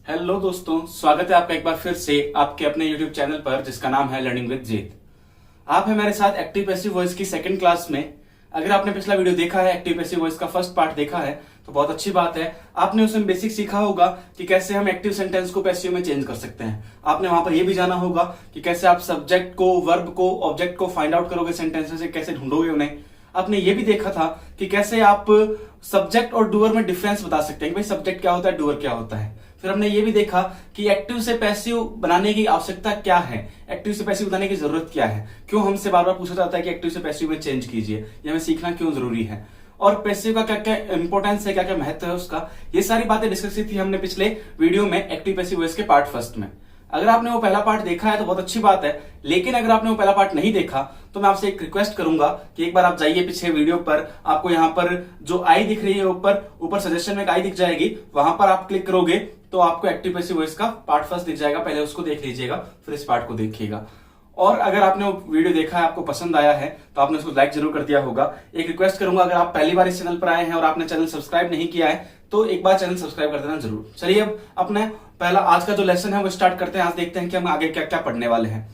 Hello दोस्तों, स्वागत है आपका एक बार फिर से आपके अपने YouTube चैनल पर जिसका नाम है लर्निंग विद जीत। आप है मेरे साथ एक्टिव पैसिव वॉइस की सेकंड क्लास में। अगर आपने पिछला वीडियो देखा है, एक्टिव पैसिव वॉइस का फर्स्ट पार्ट देखा है, तो बहुत अच्छी बात है। आपने उसमें बेसिक सीखा होगा कि कैसे हम एक्टिव सेंटेंस को पैसिव में चेंज कर सकते हैं। आपने वहां पर यह भी जाना होगा कि कैसे आप सब्जेक्ट को, वर्ब को, ऑब्जेक्ट को फाइंड आउट करोगे सेंटेंस में से, कैसे ढूंढोगे उन्हें। आपने ये भी देखा था कि कैसे आप सब्जेक्ट और डूअर में डिफरेंस बता सकते हैं कि भाई सब्जेक्ट क्या होता है, डूअर क्या होता है। फिर हमने ये भी देखा कि एक्टिव से पैसिव बनाने की आवश्यकता क्या है, एक्टिव से पैसिव बनाने की जरूरत क्या है, क्यों हमसे बार बार पूछा जाता है कि एक्टिव से पैसिव में चेंज कीजिए, ये हमें सीखना क्यों जरूरी है, और पैसिव का क्या क्या इंपॉर्टेंस है, क्या क्या महत्व है उसका। ये सारी बातें डिस्कस की थी हमने पिछले वीडियो में एक्टिव पैसिव वॉइस के पार्ट फर्स्ट में। अगर आपने वो पहला पार्ट देखा है तो बहुत अच्छी बात है, लेकिन अगर आपने वो पहला पार्ट नहीं देखा तो मैं आपसे एक रिक्वेस्ट करूंगा कि एक बार आप जाइए पीछे वीडियो पर। आपको यहाँ पर जो आई दिख रही है ऊपर सजेशन में एक आई दिख जाएगी, वहां पर आप क्लिक करोगे तो आपको एक्टिव पैसिव वॉइस का पार्ट फर्स्ट दिख जाएगा। पहले उसको देख लीजिएगा, फिर इस पार्ट को देखिएगा। और अगर आपने वो वीडियो देखा है, आपको पसंद आया है, तो आपने उसको लाइक जरूर कर दिया होगा। एक रिक्वेस्ट करूंगा, अगर आप पहली बार इस चैनल पर आए हैं और आपने चैनल सब्सक्राइब नहीं किया है तो एक बार चैनल सब्सक्राइब कर देना जरूर। चलिए अब अपने पहला आज का जो लेसन है वो स्टार्ट करते हैं। आज देखते हैं कि हम आगे क्या क्या पढ़ने वाले हैं।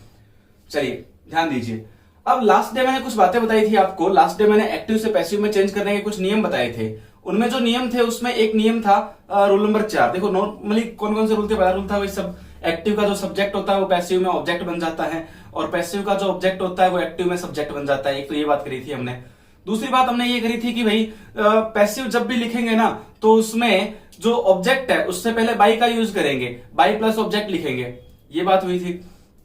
चलिए ध्यान दीजिए। अब लास्ट डे मैंने कुछ बातें बताई थी आपको। लास्ट डे मैंने एक्टिव से पैसिव में चेंज करने के कुछ नियम बताए थे। उनमें जो नियम थे उसमें एक नियम था रूल नंबर 4। देखो नॉर्मली कौन कौन से रूल थे, पहला रूल था वही सब एक्टिव का जो सब्जेक्ट होता है वो पैसिव में ऑब्जेक्ट बन जाता है, और पैसिव का जो ऑब्जेक्ट होता है वो एक्टिव में सब्जेक्ट बन जाता है। एक तो ये बात करी थी हमने। दूसरी बात हमने ये करी थी कि भाई पैसिव जब भी लिखेंगे ना तो उसमें जो ऑब्जेक्ट है उससे पहले बाई का यूज करेंगे, बाई प्लस ऑब्जेक्ट लिखेंगे। ये बात हुई थी।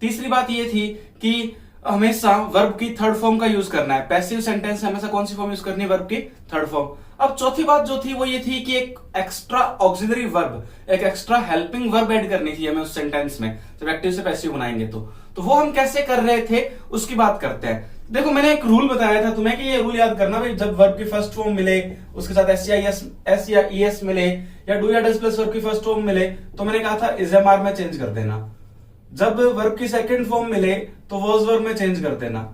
तीसरी बात ये थी कि हमेशा वर्ब की थर्ड फॉर्म का यूज करना है। पैसिव सेंटेंस में हमेशा कौन सी फॉर्म यूज करनी है, वर्ब की थर्ड फॉर्म। अब चौथी बात जो थी वो ये थी कि एक एक्स्ट्रा ऑक्सिलरी वर्ब, एक एक्स्ट्रा हेल्पिंग वर्ब ऐड करनी थी हमें उस सेंटेंस में जब एक्टिव से पैसिव बनाएंगे तो वो हम कैसे कर रहे थे उसकी बात करते हैं। देखो मैंने एक रूल बताया था तुम्हें कि ये रूल याद करना भाई, जब वर्ब की फर्स्ट फॉर्म मिले उसके साथ एस या ईएस मिले या डू या डज प्लस वर्ब की फर्स्ट फॉर्म मिले तो मैंने कहा था इज एम आर में चेंज कर देना। जब वर्ब की सेकंड फॉर्म मिले तो वॉज वर्ब में चेंज कर देना।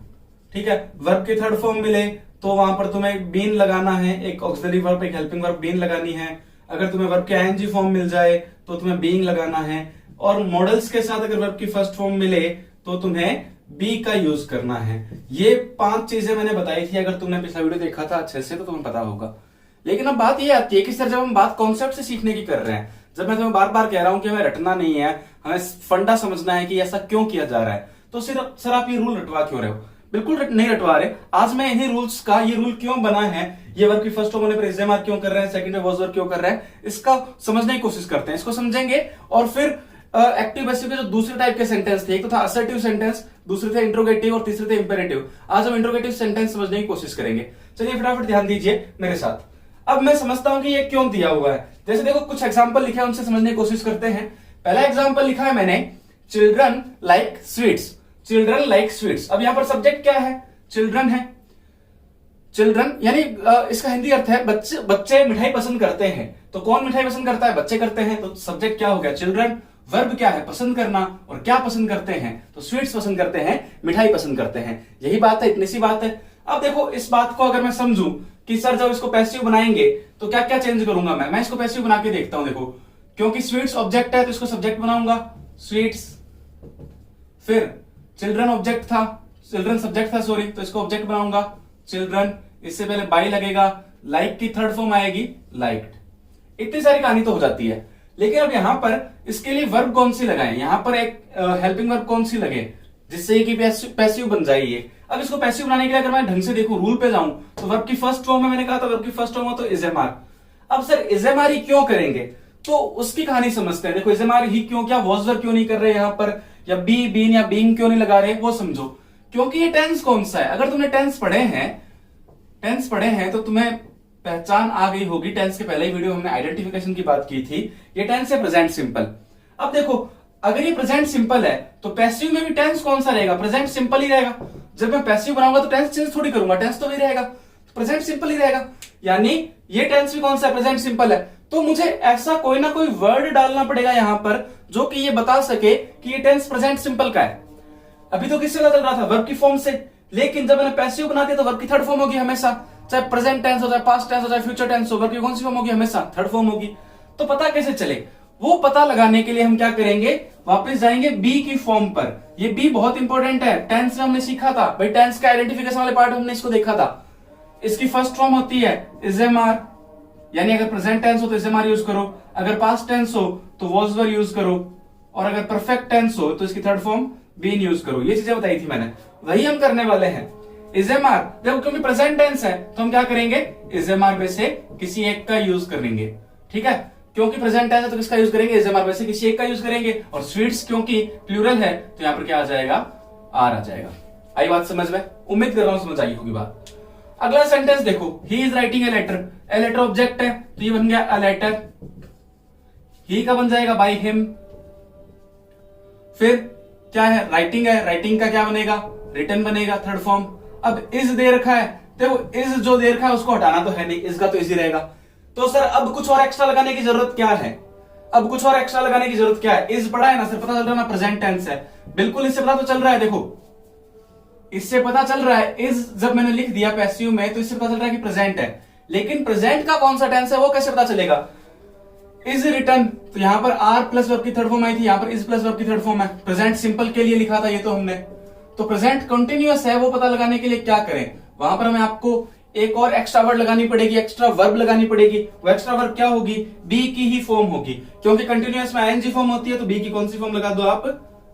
ठीक है, वर्ब की थर्ड फॉर्म मिले तो वहां पर तुम्हें बीन लगाना है, एक ऑक्सिलरी वर्ब, एक हेल्पिंग वर्ब बीन लगानी है। अगर तुम्हें वर्ब के आईएनजी फॉर्म मिल जाए तो तुम्हें बीइंग लगाना है, और मॉडल्स के साथ अगर वर्ब की फर्स्ट फॉर्म मिले तो तुम्हें बी का यूज करना है। ये 5 चीजें मैंने बताई थी। अगर तुमने पिछला वीडियो देखा था अच्छे से तो तुम्हें पता होगा। लेकिन अब बात ये आती है कि सर जब हम बात कॉन्सेप्ट से सीखने की कर रहे हैं, जब मैं तुम्हें बार बार कह रहा हूं कि हमें रटना नहीं है, हमें फंडा समझना है कि ऐसा क्यों किया जा रहा है, तो सिर्फ सर आप ये रूल रटवा क्यों रहे हो? बिल्कुल नहीं रटवा रहे। आज मैं इन्हीं रूल्स का, ये रूल क्यों बना है, ये वर्ब की फर्स्ट फॉर्म होने पर इज एम आर क्यों कर रहे हैं, सेकंड में वॉज वर्ब क्यों कर रहे हैं, इसका समझने की कोशिश करते हैं। इसको समझेंगे और फिर एक्टिव पैसिव के जो दूसरे टाइप के सेंटेंस थे, एक तो था असर्टिव सेंटेंस, दूसरे थे इंट्रोगेटिव और तीसरे थे इंपेरेटिव। आज हम इंट्रोगेटिव सेंटेंस समझने की कोशिश करेंगे। चलिए फटाफट ध्यान दीजिए मेरे साथ। अब मैं समझता हूं कि ये क्यों दिया हुआ है। जैसे देखो कुछ एग्जांपल लिखे हैं, उनसे समझने की कोशिश करते हैं। पहला एग्जांपल लिखा है मैंने, children like sweets. Children like sweets. अब यहां पर सब्जेक्ट क्या है, चिल्ड्रन है। चिल्ड्रन यानी इसका हिंदी अर्थ है बच्चे मिठाई पसंद करते हैं। तो कौन मिठाई पसंद करता है, बच्चे करते हैं। तो सब्जेक्ट क्या हो गया, चिल्ड्रन। वर्ब क्या है, पसंद करना, और क्या पसंद करते हैं, तो स्वीट्स पसंद करते हैं, मिठाई पसंद करते हैं। यही बात है, इतनी सी बात है। अब देखो इस बात को अगर मैं समझूं कि सर जब इसको पैसिव बनाएंगे तो क्या क्या चेंज करूंगा मैं इसको पैसिव बना के देखता हूं। देखो क्योंकि स्वीट्स ऑब्जेक्ट है तो इसको सब्जेक्ट बनाऊंगा, स्वीट्स। फिर चिल्ड्रन ऑब्जेक्ट था, चिल्ड्रन सब्जेक्ट था सॉरी, तो इसको ऑब्जेक्ट बनाऊंगा, चिल्ड्रन। इससे पहले बाई लगेगा, लाइक की थर्ड फॉर्म आएगी, लाइक्ड। इतनी सारी कहानी तो हो जाती है। लेकिन अब यहां पर इसके लिए वर्ब कौन सी लगाएं, यहां पर एक हेल्पिंग वर्ब कौन सी लगे जिससे कि पैसिव बन जाए ये। अब इसको पैसिव बनाने के लिए अगर मैं ढंग से देखूं, रूल पे जाऊं, तो वर्ब की फर्स्ट फॉर्म में मैंने कहा था वर्ब की फर्स्ट फॉर्म हो तो इज एम आर। अब सर इज एम आर ही क्यों करेंगे, तो उसकी कहानी समझते हैं। देखो इज एम आर ही क्यों, क्या वॉज वर्ब क्यों नहीं कर रहे यहां पर, या बी, बीन या बीइंग क्यों नहीं लगा रहे, वो समझो। क्योंकि ये टेंस कौन सा है, अगर तुमने टेंस पढ़े हैं तो तुम्हें पहचान आ गई होगी। टेंस के पहले ही वीडियो हमने आइडेंटिफिकेशन की बात की थी। ये टेंस है प्रेजेंट सिंपल। अब देखो अगर ये प्रेजेंट सिंपल है तो पैसिव में भी टेंस कौन सा रहेगा, प्रेजेंट सिंपल ही रहेगा। जब मैं पैसिव बनाऊंगा तो टेंस चेंज थोड़ी करूंगा, टेंस तो वही रहेगा, प्रेजेंट सिंपल ही रहेगा। यानी ये टेंस भी कौन सा, प्रेजेंट सिंपल है। तो मुझे ऐसा कोई ना कोई वर्ड डालना पड़ेगा यहां पर जो कि ये बता सके कि ये टेंस प्रेजेंट सिंपल का है। अभी तो किससे पता चल रहा था, वर्ब की फॉर्म से। लेकिन जब मैंने पैसिव बना दिया तो वर्ब की थर्ड फॉर्म होगी हमेशा, चाहे प्रेजेंट टेंस हो, चाहे पास्ट टेंस हो, चाहे फ्यूचर टेंस हो, वर्ब की कौन सी फॉर्म होगी, हमेशा थर्ड फॉर्म होगी। तो पता कैसे चले, वो पता लगाने के लिए हम क्या करेंगे, वापस जाएंगे बी की फॉर्म पर। ये बी बहुत इंपॉर्टेंट है, टेंस में हमने सीखा था भाई, टेंस का आइडेंटिफिकेशन वाले पार्ट हमने इसको देखा था। इसकी फर्स्ट फॉर्म होती है इज एम आर, यानी अगर प्रेजेंट टेंस हो तो इज एम आर यूज करो, अगर पास्ट टेंस हो तो वॉज वर यूज करो, और अगर परफेक्ट टेंस हो तो इसकी थर्ड फॉर्म बीन यूज करो। ये चीजें बताई थी मैंने, वही हम करने वाले हैं। इज एम आर देखो, क्योंकि प्रेजेंट टेंस है तो हम क्या करेंगे, इज एम आर में से किसी एक का यूज करेंगे, ठीक है। क्योंकि प्रेजेंट टेंस है तो किसका यूज करेंगे, इज एम आर में से किसी एक का यूज करेंगे। और स्वीट्स क्योंकि प्लूरल है तो यहां पर क्या आ जाएगा, आर आ जाएगा। आई बात समझ में? उम्मीद कर रहा हूं समझ आई होगी बात। अगला सेंटेंस देखो, he is writing a letter. A letter object है तो ये बन गया अ लेटर। ही का बन जाएगा बाय हिम। फिर क्या है, राइटिंग है, राइटिंग का क्या बनेगा, रिटन बनेगा, थर्ड फॉर्म। अब इज दे रखा है, देखो इज जो दे रखा है उसको हटाना तो है नहीं, इसका तो इजी रहेगा। तो सर अब कुछ और एक्स्ट्रा लगाने की जरूरत क्या है, अब कुछ और एक्स्ट्रा लगाने की जरूरत क्या है। इज पढ़ा है ना, सिर्फ पता चल रहा है ना प्रेजेंट टेंस है, बिल्कुल इससे पता तो चल रहा है। देखो इससे पता चल रहा है, इज जब मैंने लिख दिया पैसिव में तो इससे पता चल रहा है कि प्रेजेंट है, लेकिन प्रेजेंट का कौन सा टेंस है वो कैसे पता चलेगा। इज रिटर्न, तो यहां पर आर प्लस वर्ब की थर्ड फॉर्म आई थी, यहां पर इज प्लस वर्ब की थर्ड फॉर्म है। प्रेजेंट सिंपल के लिए लिखा था ये तो हमने, तो प्रेजेंट कंटिन्यूअस है, वो पता लगाने के लिए क्या करें, वहां पर हमें आपको एक और एक्स्ट्रा वर्ड लगानी पड़ेगी, एक्स्ट्रा वर्ब लगानी पड़ेगी। वो एक्स्ट्रा वर्ब क्या होगी, बी की ही फॉर्म होगी, क्योंकि कंटिन्यूअस में आईएनजी फॉर्म होती है, तो बी की कौन सी फॉर्म लगा दो आप,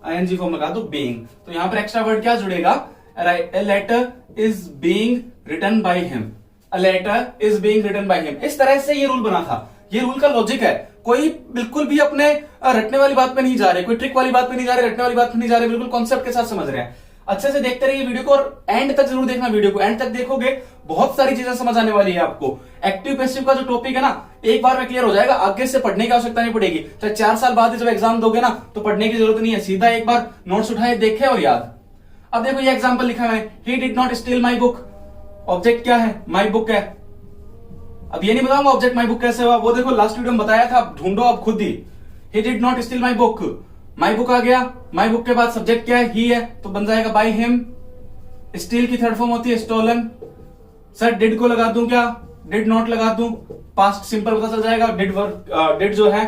आईएनजी फॉर्म लगा दो, बीइंग। तो यहां पर एक्स्ट्रा वर्ड क्या जुड़ेगा, a letter is being written by him, a letter is being written by him। इस तरह से ये रूल बना था, ये रूल का लॉजिक है। कोई बिल्कुल भी अपने रटने वाली बात पे नहीं जा रहे, कोई ट्रिक वाली बात पे नहीं जा रहे, रटने वाली बात पे नहीं जा रहे, बिल्कुल कॉन्सेप्ट के साथ समझ रहे हैं। अच्छे से देखते रहिए वीडियो को और एंड तक जरूर देखना, वीडियो को एंड तक देखोगे बहुत सारी चीजें समझ आने वाली है आपको। एक्टिव पैसिव का जो टॉपिक है ना, एक बार में क्लियर हो जाएगा, आगे से पढ़ने की आवश्यकता नहीं पड़ेगी। चाहे 4 साल बाद जब एग्जाम दोगे ना तो पढ़ने की जरूरत नहीं है, सीधा एक बार नोट्स उठाए, देखे और याद। अब देखो ये एग्जांपल लिखा है, ही did not steal my book. Object क्या है, माई बुक है। अब ये नहीं बताऊंगा ऑब्जेक्ट माई बुक कैसे हुआ, वो देखो लास्ट वीडियो में बताया था, ढूंढो आप खुद ही। He did not steal my book, my book आ गया, माई बुक के बाद सब्जेक्ट क्या है, ही है, तो बन जाएगा बाय हिम। स्टील की थर्ड फॉर्म होती है स्टोलन। सर डिड को लगा दूं क्या, डिड नॉट लगा दूं, पास्ट सिंपल पता चल जाएगा। डिड जो है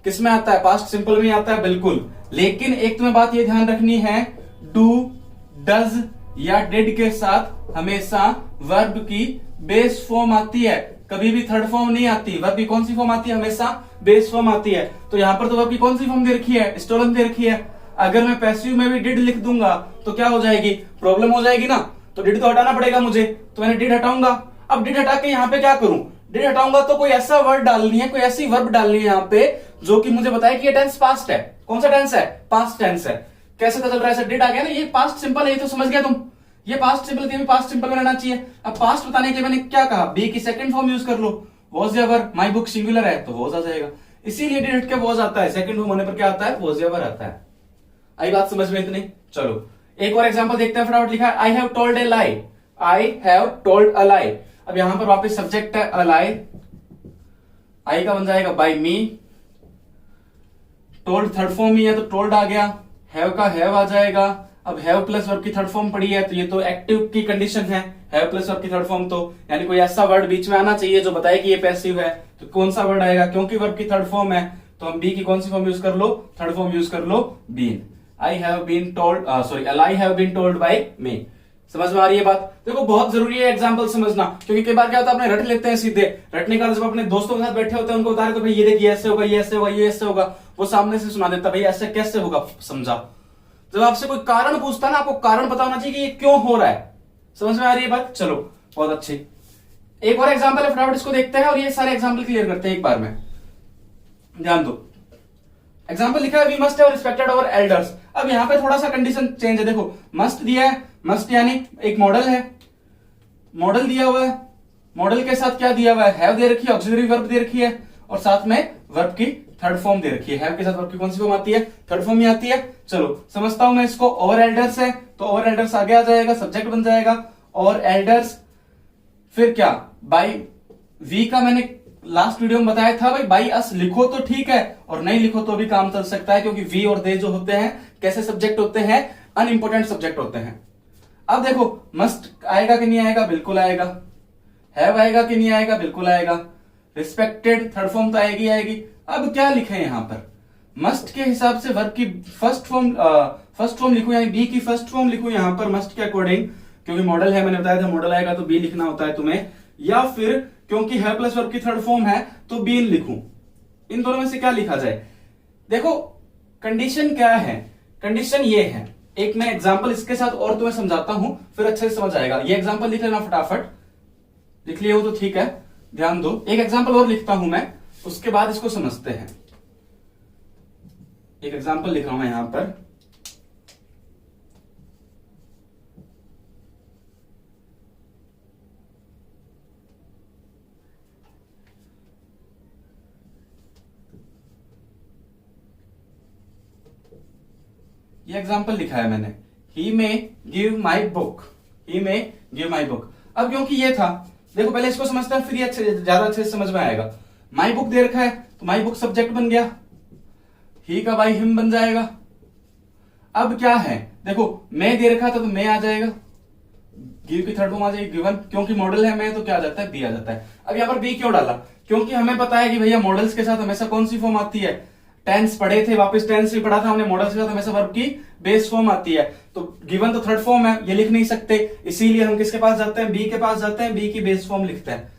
किस में आता है, पास्ट सिंपल में आता है, बिल्कुल। लेकिन एक तुम्हें बात ये ध्यान रखनी है, डू, डज या डिड के साथ हमेशा वर्ब की बेस फॉर्म आती है, कभी भी थर्ड फॉर्म नहीं आती। वर्ब की कौन सी फॉर्म आती है, हमेशा बेस फॉर्म आती है। तो यहां पर तो वर्ब की कौन सी फॉर्म दे रखी है, स्टोलन दे रखी है। अगर मैं पैसिव में भी डिड लिख दूंगा तो क्या हो जाएगी, प्रॉब्लम हो जाएगी ना, तो डिड तो हटाना पड़ेगा मुझे, तो मैंने डिड हटाऊंगा। अब डिड हटा के यहां पे क्या करूं, डिड हटाऊंगा तो कोई ऐसा वर्ड डालनी है, कोई ऐसी वर्ब डालनी है यहां पे जो कि मुझे बताए कि ये टेंस पास्ट है। कौन सा टेंस है, पास्ट टेंस है। कैसे पता चल रहा है, डिड आ गया ना, ये पास्ट सिंपल है, ये तो समझ गया तुम, ये पास्ट सिंपल थी, पास्ट सिंपल में रहना चाहिए। अब पास्ट बताने के लिए मैंने क्या कहा, बी की सेकंड फॉर्म यूज कर लो, वॉज या वर। माई बुक सिंगुलर है तो वॉज आ जाएगा, इसीलिए डिड हट के वॉज आता है, सेकंड फॉर्म होने पर क्या आता है, वॉज या वर आता है। आई बात समझ में इतनी? चलो एक और एग्जांपल देखते हैं फटाफट। लिखा है I have told a lie, I have told a lie. अब यहां पर वापस सब्जेक्ट है अ लाई, आई का बन जाएगा बाय मी। टोल्ड थर्ड फॉर्म ही है तो टोल्ड आ गया, हैव का हैव आ जाएगा। अब हैव प्लस वर्ब की थर्ड फॉर्म पड़ी है तो ये तो एक्टिव की कंडीशन है, हैव प्लस वर्ब की थर्ड फॉर्म, तो यानी कोई ऐसा वर्ड बीच में आना चाहिए जो बताए कि ये पैसिव है। तो कौन सा वर्ड आएगा, क्योंकि वर्ब की थर्ड फॉर्म है तो हम बी की कौन सी फॉर्म यूज कर लो, थर्ड फॉर्म यूज कर लो, been. I have been told, sorry I have been told by me. समझ में आ रही है बात? देखो बहुत जरूरी है एग्जांपल समझना, क्योंकि कई बार क्या होता है अपने रट लेते हैं सीधे। रटने का जब अपने दोस्तों के साथ बैठे होते हैं उनको बता रहे तो भाई ये देखिए ऐसे होगा, ये ऐसे होगा, ये ऐसे होगा, वो सामने से सुना देता भाई ऐसे कैसे होगा, समझा। जब आपसे कोई कारण पूछता है ना, आपको कारण पता होना चाहिए कि ये क्यों हो रहा है। समझ में आ रही है बात? चलो बहुत अच्छी। एक और एग्जांपल है, फटाफट इसको देखते हैं और ये सारे एग्जांपल क्लियर करते हैं एक बार में, ध्यान दो। एग्जांपल लिखा है we must have respected our elders. अब यहां पे थोड़ा सा कंडीशन चेंज है, देखो मस्ट दिया है, मस्ट यानी एक मॉडल है, मॉडल दिया हुआ है, मॉडल के साथ क्या दिया हुआ है, हैव दे रखी है, ऑक्सिलरी वर्ब दे रखी है और साथ में वर्ब की थर्ड फॉर्म दे रखी है। हैव के साथ वर्ब की कौन सी फॉर्म आती है, थर्ड फॉर्म ही आती है। चलो समझता हूं मैं इसको। ओवर एल्डर्स है तो ओवर एल्डर्स आगे आ जाएगा, सब्जेक्ट बन जाएगा और एल्डर्स। फिर क्या, बाई वी का मैंने लास्ट वीडियो में बताया था भाई, बाई अस लिखो तो ठीक है और नहीं लिखो तो भी काम चल सकता है, क्योंकि वी और दे जो होते हैं कैसे सब्जेक्ट होते हैं, अनइंपोर्टेंट सब्जेक्ट होते हैं। अब देखो मस्ट आएगा कि नहीं आएगा, बिल्कुल आएगा। हैव आएगा कि नहीं आएगा, बिल्कुल आएगा। रिस्पेक्टेड थर्ड फॉर्म तो आएगी आएगी। अब क्या लिखे यहां पर, मस्ट के हिसाब से वर्ब की फर्स्ट फॉर्म लिखूं, यानी बी की फर्स्ट फॉर्म लिखूं यहां पर मस्ट के अकॉर्डिंग, क्योंकि मॉडल है, मैंने बताया था मॉडल आएगा तो बी लिखना होता है तुम्हें, या फिर क्योंकि है प्लस वर्ब की थर्ड फॉर्म है तो बीन लिखूं। इन दोनों में से क्या लिखा जाए? देखो कंडीशन क्या है, कंडीशन ये है, एक मैं एग्जांपल इसके साथ और तुम्हें समझाता हूं, फिर अच्छे से समझ आएगा। ये एग्जांपल लिख लेना फटाफट, लिख लिए हो तो ठीक है, ध्यान दो। एक एग्जांपल और लिखता हूं मैं, उसके बाद इसको समझते हैं। एक एग्जांपल लिख रहा हूं मैं यहां पर, ये एग्जांपल लिखा है मैंने, he may give my book, he may give my book. अब क्योंकि ये था, देखो पहले इसको समझते हैं फिर ये ज्यादा अच्छे से समझ में आएगा। माई बुक दे रखा है तो माई बुक सब्जेक्ट बन गया, ही का बाई हिम बन जाएगा। अब क्या है, देखो मैं दे रखा था तो मैं आ जाएगा, गिव की थर्ड फॉर्म आ जाएगी गिवन, क्योंकि मॉडल है मैं तो क्या आ जाता है बी आ जाता है। अब यहाँ पर बी क्यों डाला, क्योंकि हमें पता है कि भैया मॉडल्स के साथ हमेशा कौन सी फॉर्म आती है, टेंस पढ़े थे, वापस टेंस भी पढ़ा था हमने, मॉडल्स के साथ हमेशा वर्ब की बेस फॉर्म आती है। तो गिवन तो थर्ड फॉर्म है, ये लिख नहीं सकते, इसीलिए हम किसके पास जाते हैं, बी के पास जाते हैं, बी की बेस फॉर्म लिखते हैं।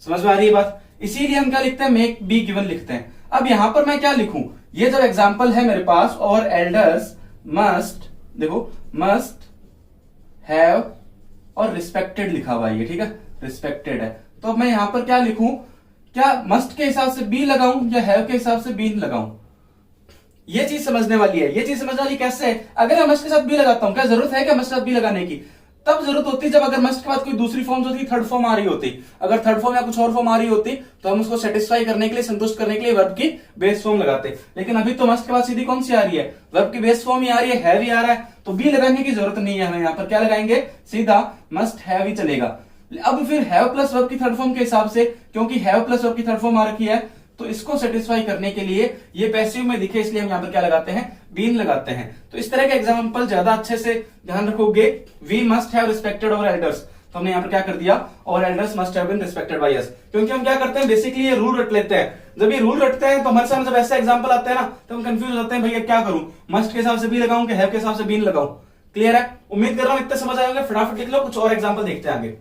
समझ में आ रही है बात? इसीलिए हम क्या लिखते हैं, मेक बी गिवन लिखते हैं। अब यहां पर मैं क्या लिखूं, ये जब एग्जाम्पल है मेरे पास, और एल्डर्स मस्ट, देखो मस्ट हैव और रिस्पेक्टेड लिखा हुआ है, ठीक है, रिस्पेक्टेड है। तो अब मैं यहां पर क्या लिखूं, क्या मस्ट के हिसाब से बी लगाऊं या हैव के हिसाब से बी लगाऊं? ये चीज समझने वाली है। ये चीज समझने वाली कैसे है, अगर मैं मस्ट के साथ बी लगाता हूं, क्या जरूरत है क्या मस्ट के साथ बी लगाने की? तब जरूरत होती जब अगर मस्ट के बाद कोई दूसरी फॉर्म होती, थर्ड फॉर्म आ रही होती। अगर थर्ड फॉर्म या कुछ और फॉर्म आ रही होती तो हम उसको सेटिस्फाई करने के लिए, संतुष्ट करने के लिए वर्ब की बेस फॉर्म लगाते। लेकिन अभी तो मस्ट के बाद सीधी कौन सी आ रही है, वर्ब की बेस फॉर्म ही आ रही है, हैव ही आ रहा है, तो बी लगाने की जरूरत नहीं है हमें। यहां पर क्या लगाएंगे, सीधा मस्ट हैव ही चलेगा। अब फिर हैव प्लस वर्ब की थर्ड फॉर्म के हिसाब से, क्योंकि हैव प्लस वर्ब की थर्ड फॉर्म आ रखी है, तो इसको सेटिस्फाई करने के लिए ये पैसिव में दिखे, इसलिए हम यहां पर क्या लगाते हैं, बीन लगाते हैं। तो इस तरह के एग्जांपल ज्यादा अच्छे से ध्यान रखोगे। We must have respected our elders, तो हमने यहां पर क्या कर दिया, और elders must have been respected by us. क्योंकि हम क्या करते हैं, बेसिकली ये रूल रट लेते हैं। जब ये रूल रटते हैं तो हमारे सामने जब ऐसा एग्जाम्पल आता है ना, तो हम कंफ्यूज होते हैं, भैया क्या करूं, मस्ट के हिसाब से बी लगाऊं कि हैव के हिसाब से बीन लगाऊं। क्लियर है? उम्मीद कर रहा हूं इतना समझ आएगा। फटाफट लिख लो, कुछ और एग्जाम्पल देखते हैं आगे।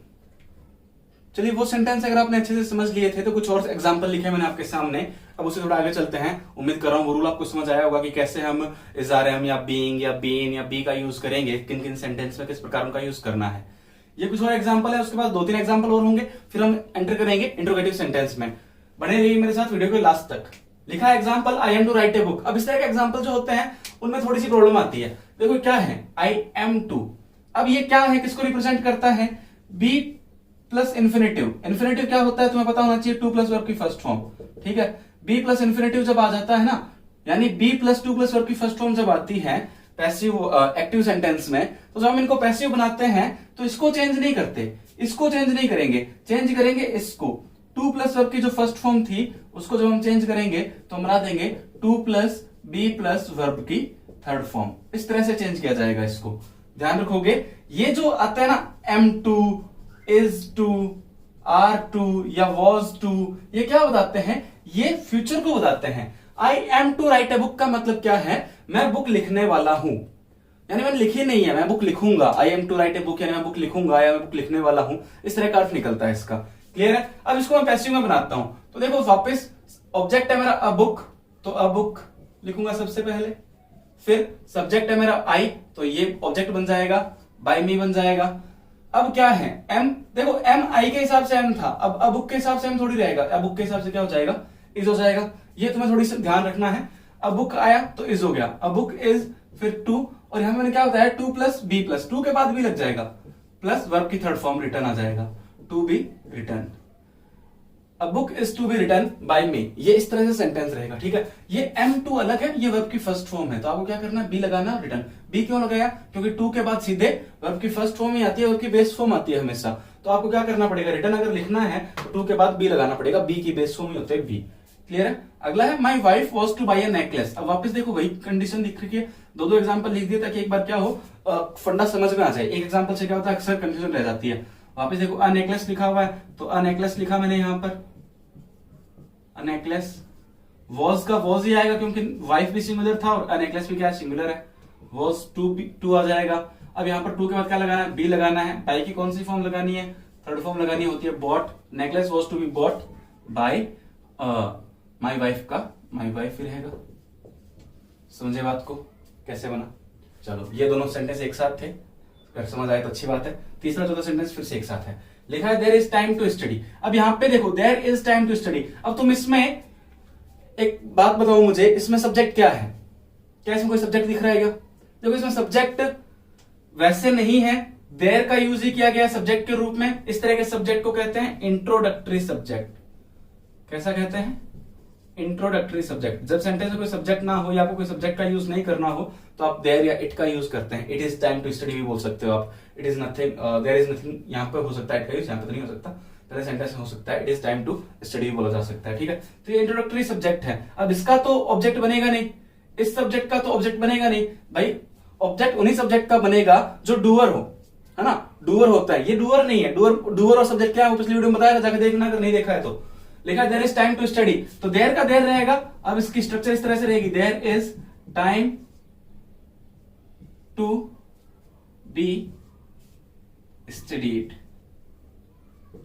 चलिए वो सेंटेंस अगर आपने अच्छे से समझ लिए थे तो कुछ और एग्जांपल लिखे मैंने आपके सामने, अब उसे थोड़ा आगे चलते हैं। उम्मीद कर रहा हूं वो रूल आपको समझ आया होगा कि कैसे हम इज आर एम या बीइंग या बीन या बी का यूज करेंगे, किन किन सेंटेंस में किस प्रकार उनका यूज करना है। ये कुछ और एग्जांपल है, उसके बाद 2-3 एग्जांपल और होंगे, फिर हम एंटर करेंगे इंट्रोगेटिव सेंटेंस में। बने रहिए मेरे साथ वीडियो के लास्ट तक। लिखा है example, I am to write a book. अब इस तरह के एग्जाम्पल जो होते हैं उनमें थोड़ी सी प्रॉब्लम आती है। देखो क्या है, आई एम टू, अब ये क्या है, किसको रिप्रेजेंट करता है, बी प्लस इन्फिनेटिव। इन्फिनेटिव क्या होता है तुम्हें पता होना चाहिए, टू प्लस वर्ब की फर्स्ट फॉर्म, ठीक है। बी प्लस इन्फिनेटिव जब आ जाता है ना, यानी be plus to plus verb की फर्स्ट फॉर्म जब आती है पैसिव एक्टिव सेंटेंस में, तो जब हम इनको पैसिव बनाते हैं तो इसको चेंज नहीं करते, इसको चेंज नहीं करेंगे, चेंज करेंगे इसको। टू प्लस वर्ब की जो फर्स्ट फॉर्म थी उसको जब हम चेंज करेंगे तो हम बना देंगे to plus B plus verb की थर्ड फॉर्म। इस तरह से चेंज किया जाएगा इसको, ध्यान रखोगे। ये जो आता है ना am to, is to, are to या वॉज टू, ये क्या बताते हैं, ये फ्यूचर को बताते हैं। I am to write a book का मतलब क्या है, मैं बुक लिखने वाला हूं, यानी मैंने लिखी नहीं है, मैं बुक लिखूंगा। I am to write a book यानी मैं बुक लिखूंगा या मैं बुक लिखने वाला हूं, इस तरह का अर्थ निकलता है इसका। क्लियर है? अब इसको मैं पैसिव में बनाता हूं, तो देखो वापस ऑब्जेक्ट है मेरा अ बुक, तो अ बुक लिखूंगा सबसे पहले, फिर सब्जेक्ट है मेरा आई, तो ये ऑब्जेक्ट बन जाएगा, बाय मी बन जाएगा। अब क्या है, एम, देखो एम आई के हिसाब से एम था, अब अ बुक के हिसाब से एम थोड़ी रहेगा, अ बुक के हिसाब से क्या हो जाएगा, इज हो जाएगा। ये तुम्हें थोड़ी सी ध्यान रखना है। अ बुक आया तो इज हो गया, अ बुक इज, फिर टू, और यहां मैंने क्या बताया, to plus B plus, to के बाद भी लग जाएगा, प्लस वर्ब की थर्ड फॉर्म रिटर्न आ जाएगा, to be return. A book is to be return by me, ये इस तरह से सेंटेंस रहेगा, ठीक है। ये M2 अलग है, ये वर्ब की फर्स्ट फॉर्म है, तो आपको क्या करना है, बी लगाना, रिटर्न। बी क्यों लगाया, क्योंकि टू के बाद सीधे वर्ब की फर्स्ट फॉर्म ही आती है, वर्ब की बेस फॉर्म आती है हमेशा, तो आपको क्या करना पड़ेगा, रिटर्न अगर लिखना है तो टू के बाद बी लगाना पड़ेगा, बी की बेस फॉर्म ही होते हैं बी। क्लियर है? अगला है my wife was two by a necklace. अब वापस देखो वही कंडीशन दिख रही है, दो एग्जाम्पल लिख दिए ताकि एक बार क्या हो, फंडा समझ में आ जाए। एक एग्जाम्पल से क्या होता है, अक्सर कंफ्यूजन रह जाती है। वापस देखो अ नेकलेस लिखा हुआ है, तो अ नेकलेस लिखा मैंने यहां पर, अ नेकलेस, वॉज का वॉज ही आएगा क्योंकि वाइफ भी सिंगुलर था और नेकलेस भी क्या सिंगुलर है, वॉज टू आ जाएगा। अब यहाँ पर टू के बाद क्या लगाना है, बी लगाना है। बाई की कौन सी फॉर्म लगानी है, थर्ड फॉर्म लगानी होती है, bought. Necklace was to be bought by my wife का माई वाइफ ही रहेगा। समझे बात को कैसे बना? चलो ये दोनों सेंटेंस एक साथ थे, अगर समझ आए तो अच्छी बात है। तीसरा चौथा सेंटेंस फिर से एक साथ है, लिखा है there is time to study. अब यहाँ पे देखो there is time to study. अब तुम इसमें एक बात बताओ मुझे, इसमें सब्जेक्ट क्या है? क्या इसमें कोई सब्जेक्ट दिख रहा है क्या? देखो इसमें सब्जेक्ट वैसे नहीं है, देयर का यूज ही किया गया सब्जेक्ट के रूप में। इस तरह के सब्जेक्ट को कहते हैं इंट्रोडक्टरी सब्जेक्ट। कैसा कहते हैं? Introductory subject. जब सेंटेंस में कोई सब्जेक्ट ना हो या आपको कोई सब्जेक्ट का यूज नहीं करना हो तो आप देयर या इट का यूज करते हैं। It is time to study भी बोल सकते हो आप, it is nothing, there is nothing यहाँ पे हो सकता है, इट का यूज यहाँ पे तो नहीं हो सकता, पहले सेंटेंस में हो सकता है। It is time to study भी बोला जा सकता है, ठीक है। तो ये इंट्रोडक्टरी सब्जेक्ट है। अब इसका तो ऑब्जेक्ट बनेगा नहीं, इस सब्जेक्ट का तो ऑब्जेक्ट बनेगा नहीं भाई। ऑब्जेक्ट उन्हीं सब्जेक्ट का बनेगा जो डूअर हो, है ना। डूअर होता है, ये डूअर नहीं है। डूअर और सब्जेक्ट क्या है वो पिछली वीडियो में बताया था, जाकर देखना अगर नहीं देखा है तो। लिखा there is time to study, तो देयर का देयर रहेगा। अब इसकी स्ट्रक्चर इस तरह से रहेगी, there is time to be studied,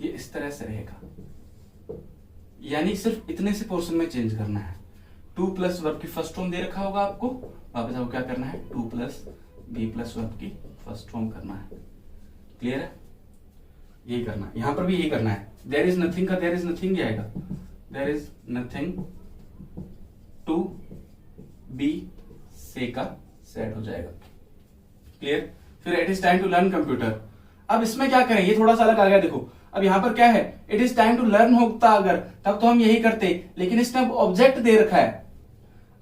ये इस तरह से रहेगा। यानी सिर्फ इतने से पोर्शन में चेंज करना है। टू प्लस वर्ब की फर्स्ट फॉर्म दे रखा होगा आपको, वापस आपको क्या करना है, to plus B plus verb की फर्स्ट फॉर्म करना है। क्लियर है? यही करना है, यहां पर भी यही करना है। देयर इज नथिंग का देयर इज नथिंग ही आएगा, there is nothing to be से का सेट हो जाएगा। क्लियर? फिर it is time to learn computer. अब इसमें क्या करें, ये थोड़ा सा अलग आ गया। देखो अब यहां पर क्या है, it is time to learn होता अगर, तब तो हम यही करते, लेकिन इसने अब ऑब्जेक्ट दे रखा है।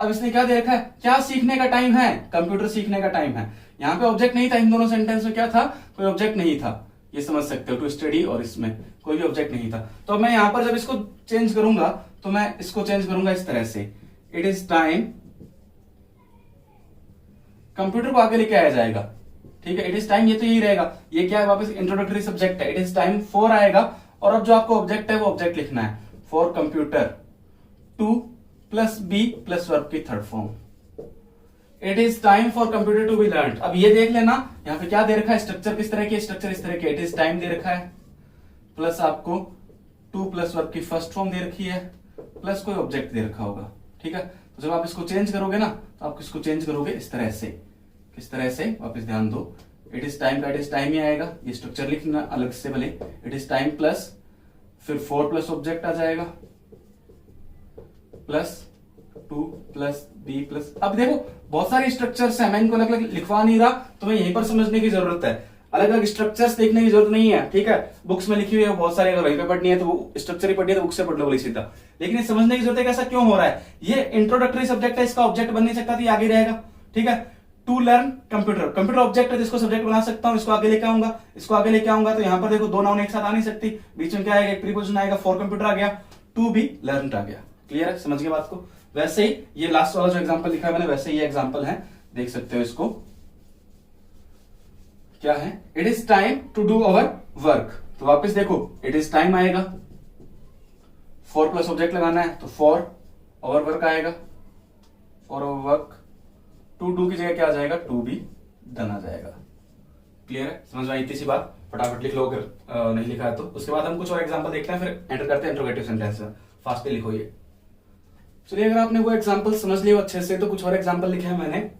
अब इसने क्या दे रखा है, क्या सीखने का टाइम है, कंप्यूटर सीखने का टाइम है। यहां पे ऑब्जेक्ट नहीं था, इन दोनों सेंटेंस में क्या था, कोई ऑब्जेक्ट नहीं था। ये समझ सकते हो, टू स्टडी और इसमें कोई भी ऑब्जेक्ट नहीं था। तो मैं यहां पर जब इसको चेंज करूंगा तो मैं इसको चेंज करूंगा इस तरह से, इट इज टाइम, कंप्यूटर को आगे लेके आया जाएगा, ठीक है। इट इज टाइम, ये तो यही रहेगा। ये क्या है, वापस इंट्रोडक्टरी सब्जेक्ट है। इट इज टाइम फॉर आएगा और अब जो आपको ऑब्जेक्ट है वो ऑब्जेक्ट लिखना है, for computer to plus B plus verb की third form. It is time for computer to be learn. अब ये देख लेना यहां पे क्या दे रखा है, स्ट्रक्चर किस तरह की, स्ट्रक्चर इस तरह की। इट इज टाइम दे रखा है, प्लस आपको टू प्लस वर्ब की फर्स्ट फॉर्म दे रखी है, प्लस कोई ऑब्जेक्ट दे रखा होगा, ठीक है। तो जब आप इसको चेंज करोगे ना तो आप इसको चेंज करोगे इस तरह से, किस तरह से, वापस ध्यान दो। इट इज टाइम का इट इज टाइम ही आएगा, ये स्ट्रक्चर लिखना अलग से भले। इट इज टाइम प्लस फिर फोर प्लस ऑब्जेक्ट आ जाएगा, plus to plus B plus. अब देखो बहुत सारे स्ट्रक्चर्स हैं, मैं इनको अलग अलग लिखवा नहीं रहा, तुम्हें यहीं पर समझने की जरूरत है। अलग अलग स्ट्रक्चर्स देखने की जरूरत नहीं है, ठीक है। बुक्स में लिखी हुई है बहुत सारी, अगर वहीं पे पढ़नी है तो वो स्ट्रक्चर ही पढ़नी है तो बुक से पढ़ लो बोली सीधा। लेकिन ये समझने की जरूरत है कि ऐसा क्यों हो रहा है। ये इंट्रोडक्टरी सब्जेक्ट है, इसका ऑब्जेक्ट बन नहीं सकता तो ये आगे रहेगा, ठीक है। To learn computer, computer object है जिसको सब्जेक्ट बना सकता हूं, इसको आगे लेके आऊंगा, इसको आगे लेके आऊंगा। तो यहां पर देखो दो नाउन एक साथ आ नहीं सकती, बीच में क्या आएगा, एक प्रीपोजिशन आएगा, फॉर कंप्यूटर आ गया, टू बी लर्न आ गया। क्लियर है, समझ गए बात को। वैसे ही ये लास्ट वाला जो एग्जांपल लिखा है मैंने, वैसे ही ये एग्जांपल है, देख सकते हो इसको। क्या है, it is time to do our work. तो वापस देखो इट इज टाइम आएगा, फॉर प्लस ऑब्जेक्ट लगाना है तो फॉर अवर वर्क आएगा, for our work. To do की जगह क्या आ जाएगा, टू बी डन आ जाएगा। क्लियर है, समझ में आई इतनी सी बात। फटाफट लिख लो अगर नहीं लिखा है तो। उसके बाद हम कुछ और एग्जांपल देखते हैं, फिर एंटर करते हैं इंट्रोगेटिव सेंटेंस में। फास्ट लिखो ये। चलिए अगर आपने वो एग्जांपल समझ लिए अच्छे से तो कुछ और एग्जांपल लिखे हैं मैंने,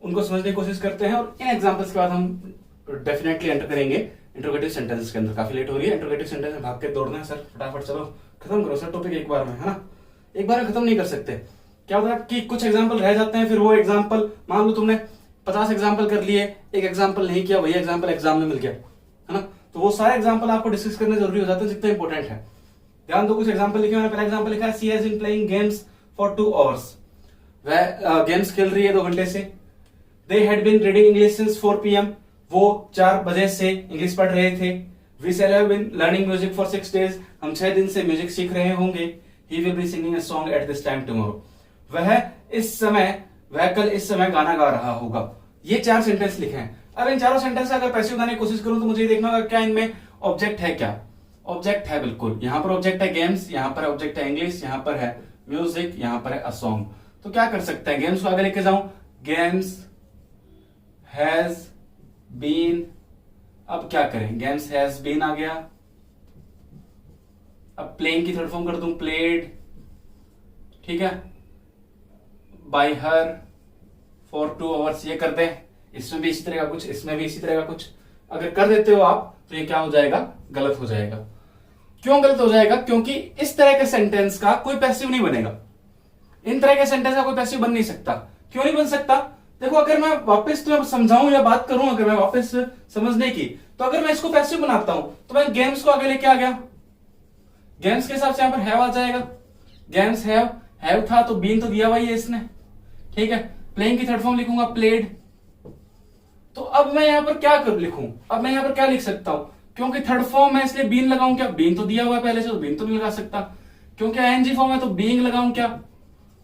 उनको समझने की कोशिश करते हैं। और इन एग्जांपल्स के बाद हम डेफिनेटली एंटर करेंगे इंट्रोगेटिव सेंटेंसेस के अंदर। काफी लेट हो रही है, इंट्रोगेटिव सेंटेंस में भाग के दौड़ना है सर, फटाफट चलो खत्म करो सर टॉपिक एक बार में, है ना। एक बार में खत्म नहीं कर सकते। क्या होता है कि कुछ एग्जांपल रह जाते हैं, फिर वो एग्जांपल, मान लो तुमने 50 एग्जांपल कर लिए, एक एग्जांपल नहीं किया, वही एग्जांपल एग्जाम में मिल गया, है ना। तो वो सारे एग्जांपल आपको डिस्कस करने जरूरी हो जाते हैं जितने इंपॉर्टेंट है। ध्यान दो, कुछ एग्जांपल लिखे मैंने। पहला एग्जांपल लिखा है, she has been playing games for 2 hours। वह गेम्स खेल रही है 2 घंटे से। They had been reading English since 4 PM। वो 4 बजे से इंग्लिश पढ़ रहे थे। We shall have been learning music for 6 days। हम 6 दिन से म्यूजिक सीख रहे होंगे। He will be singing a song at this time tomorrow. वह कल इस समय गाना गा रहा होगा। ये 4 सेंटेंस लिखे हैं। अब इन चारों सेंटेंस अगर पैसिव बनाने की कोशिश करूं तो मुझे ये देखना होगा क्या इनमें ऑब्जेक्ट है। क्या ऑब्जेक्ट है, बिल्कुल। यहां पर ऑब्जेक्ट है गेम्स, यहां पर ऑब्जेक्ट है इंग्लिश, यहां पर है म्यूजिक, यहां पर है अ सॉन्ग। तो क्या कर सकते हैं, गेम्स को आगे लेके जाऊं, गेम्स हैज बीन, अब क्या करें, गेम्स हैज बीन आ गया। अब प्लेइंग की थर्ड फॉर्म कर दूं, प्लेड, ठीक है, बाय हर फॉर 2 आवर्स, ये कर दें। इसमें भी इसी तरह का कुछ, इसमें भी इसी तरह का कुछ। अगर कर देते हो आप तो ये क्या हो जाएगा, गलत हो जाएगा। क्यों गलत हो जाएगा, क्योंकि इस तरह के सेंटेंस का कोई पैसिव नहीं बनेगा। इन तरह के सेंटेंस का कोई पैसिव बन नहीं सकता। क्यों नहीं बन सकता, देखो अगर मैं वापस तुम्हें समझाऊं या बात करूं, अगर मैं वापस समझने की, तो अगर मैं इसको पैसिव बनाता हूं तो मैं गेम्स को आगे लेके आ गया, गेम्स के हिसाब से यहां पर हैव आ जाएगा। गेम्स हैव था तो बीन तो दिया हुआ ही है इसने, ठीक है। प्लेइंग की थर्ड फॉर्म लिखूंगा प्लेड। तो अब मैं यहां पर क्या कर लिखूं, अब मैं यहां पर क्या लिख सकता हूं, क्योंकि थर्ड फॉर्म है इसलिए बीन लगाऊं क्या, बीन तो दिया हुआ है पहले से, तो बीन तो नहीं लगा सकता। क्योंकि आईएनजी फॉर्म है तो बीइंग लगाऊं क्या।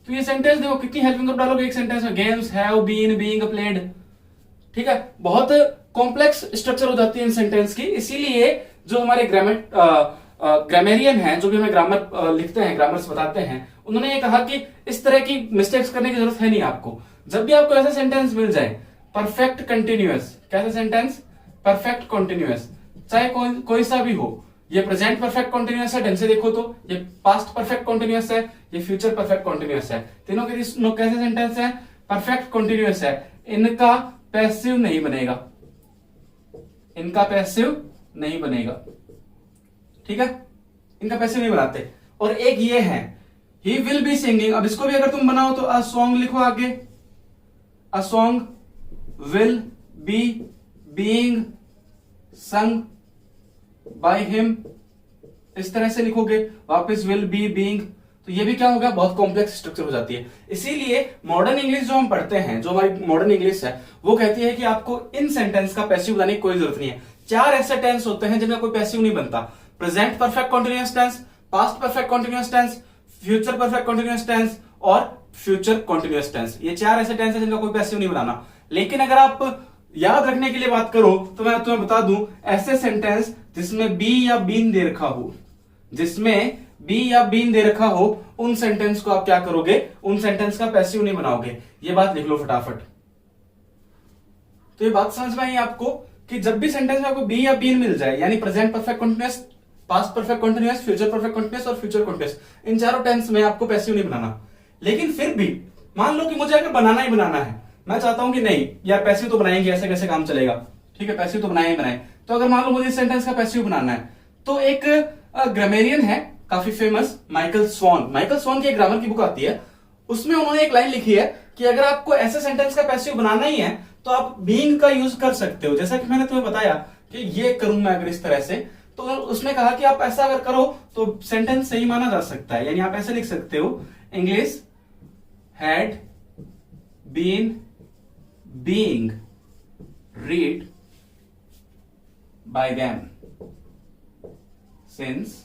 तो ये सेंटेंस देखो कितनी हेल्पिंग वर्ब डालोगे एक सेंटेंस में, games have been being played, ठीक है। बहुत कॉम्प्लेक्स स्ट्रक्चर हो जाती है इन सेंटेंस की। इसीलिए जो हमारे ग्रामेरियन हैं, जो भी हमें ग्रामर लिखते हैं, ग्रामर्स बताते हैं, उन्होंने ये कहा कि इस तरह की मिस्टेक्स करने की जरूरत है नहीं आपको। जब भी आपको ऐसा सेंटेंस मिल जाए परफेक्ट कंटिन्यूअस, कैसा सेंटेंस, परफेक्ट कंटिन्यूअस, चाहे कोई सा भी हो, ये प्रेजेंट परफेक्ट कंटिन्यूअस है, ढंग से देखो तो ये पास्ट परफेक्ट कंटिन्यूअस है, ये फ्यूचर परफेक्ट कंटिन्यूअस है, तीनों के कैसे सेंटेंस है, परफेक्ट कंटिन्यूअस है। इनका पैसिव नहीं बनेगा, इनका पैसिव नहीं बनेगा, ठीक है, इनका पैसिव नहीं बनाते। और एक ये है ही विल बी सिंगिंग, अब इसको भी अगर तुम बनाओ तो अ सॉन्ग लिखो आगे, a song will be being sung by him, इस तरह से लिखोगे, वापस विल बी बीइंग, तो ये भी क्या होगा, बहुत कॉम्प्लेक्स स्ट्रक्चर हो जाती है। इसीलिए मॉडर्न इंग्लिश जो हम पढ़ते हैं, जो हमारी मॉडर्न इंग्लिश है, वो कहती है कि आपको इन सेंटेंस का पैसिव बनाने की कोई जरूरत नहीं है। 4 ऐसे टेंस होते हैं जिनका कोई पैसिव नहीं बनता, present perfect continuous tense, past perfect continuous tense, future perfect continuous tense और फ्यूचर कंटीन्यूअस टेंस। ये 4 ऐसे टेंस है जिनका कोई पैसिव नहीं बनाना। लेकिन अगर आप याद रखने के लिए बात करो तो मैं तुम्हें बता दूं, ऐसे सेंटेंस जिसमें बी या बीन दे रखा हो, जिसमें बी या बीन दे रखा हो, उन सेंटेंस को आप क्या करोगे, उन सेंटेंस का पैसिव नहीं बनाओगे। ये बात लिख लो फटाफट। तो ये बात समझ में आई आपको कि जब भी सेंटेंस में आपको बी या बीन मिल जाए, यानी present perfect continuous, past perfect continuous, future perfect continuous और फ्यूचर कंटीन्यूअस, इन चारों टेंस में आपको पैसिव नहीं बनाना। लेकिन फिर भी मान लो कि मुझे अगर बनाना ही बनाना है, मैं चाहता हूं कि नहीं यार पैसिव तो बनाएंगे, ऐसे कैसे काम चलेगा, ठीक है, पैसिव तो बनाए ही बनाए। तो अगर मान लो मुझे इस सेंटेंस का पैसिव बनाना है, तो एक ग्रामेरियन है काफी फेमस, माइकल स्वॉन की एक ग्रामर की बुक आती है, उसमें उन्होंने एक लाइन लिखी है कि अगर आपको ऐसे सेंटेंस का पैसिव बनाना ही है तो आप बीइंग का यूज कर सकते हो। जैसा कि मैंने तुम्हें बताया कि ये करूं मैं अगर इस तरह से, तो उसने कहा कि आप ऐसा अगर करो तो सेंटेंस सही माना जा सकता है। यानी आप ऐसे लिख सकते हो, English had been being read by them since